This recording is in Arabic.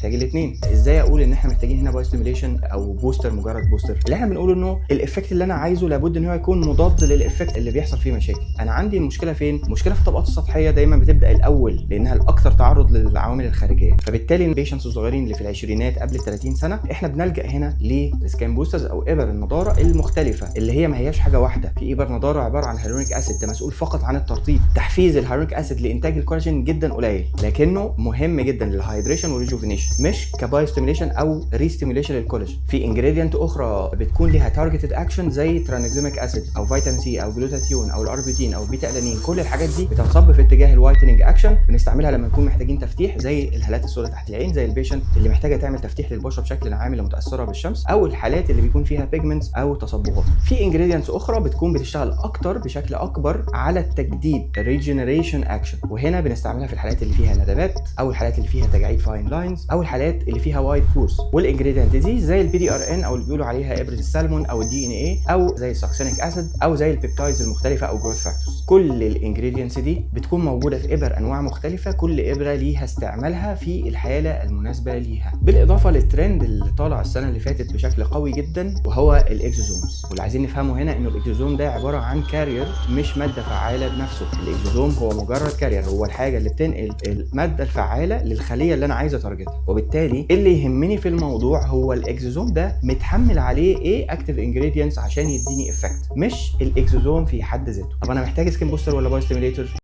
محتاج الاثنين. ازاي اقول ان احنا محتاجين هنا باي ستيميوليشن او بوستر مجرد بوستر؟ اللي احنا بنقول انه الافكت اللي انا عايزه لابد ان هو يكون مضاد للافكت اللي بيحصل فيه مشاكل. انا عندي المشكله فين؟ المشكله في الطبقات السطحيه دايما بتبدا الاول لانها الاكثر تعرض للعوامل الخارجيه، فبالتالي البيشنتس الصغيرين اللي في العشرينات قبل ال 30 سنه احنا بنلجا هنا للسكان بوسترز او ابر النضاره المختلفه اللي هي ما هياش حاجه واحده. في ابر نضاره عباره عن هيالورونيك اسيد، ده مسؤول فقط عن الترطيب. تحفيز الهيالورونيك اسيد لانتاج الكولاجين جدا قليل، لكنه مهم جدا للهايدريشن والريجوفينيشن، مش كباي ستيميوليشن او ريستيميوليشن للكولاجين. في انجريدينت اخرى بتكون ليها تارجتد اكشن زي ترانكزيميك اسيد او فيتامين سي او جلوتاثيون او الاربيتين او بيتا الانين. كل الحاجات دي بتنصب في اتجاه الوايتنينج اكشن، بنستعملها لما نكون محتاجين تفتيح زي الهالات السوداء تحت العين، زي البيشنت اللي محتاجه تعمل تفتيح للبشره بشكل عام اللي متاثره بالشمس، او الحالات اللي بيكون فيها بيجمنتس او تصبغات. في انجريدينتس اخرى بتكون بتشتغل اكتر بشكل اكبر على التجديد ريجنريشن اكشن، وهنا بنستعملها في الحالات اللي فيها ندبات او الحالات اللي فيها تجاعيد فاين لاينز او الحالات اللي فيها وايت بورس. والانجريدينت دي زي البي دي ار ان او اللي بيقولوا عليها ابره السلمون او الدي ان اي او زي الساكسينيك اسيد او زي البيبتايدز المختلفه او جروث فاكتورز. كل الانجريدينتس دي بتكون موجوده في ابر انواع مختلفه، كل ابره ليها استعمالها في الحاله المناسبه ليها، بالاضافه للترند اللي طالع السنه اللي فاتت بشكل قوي جدا وهو الاكزوزومز. واللي عايزين نفهمه هنا انه الاكزوزوم ده عباره عن كارير مش ماده فعاله بنفسه. الاكزوزوم هو مجرد كارير، هو الحاجه اللي بتنقل الماده الفعاله للخليه اللي انا عايز اتارجتها، وبالتالي اللي يهمني في الموضوع هو الاكزوزوم ده متحمل عليه ايه اكتيف انجريدينتس عشان يديني افكت، مش الاكزوزوم في حد ذاته. طب انا محتاج سكين بوستر ولا باي ستيميوليتور؟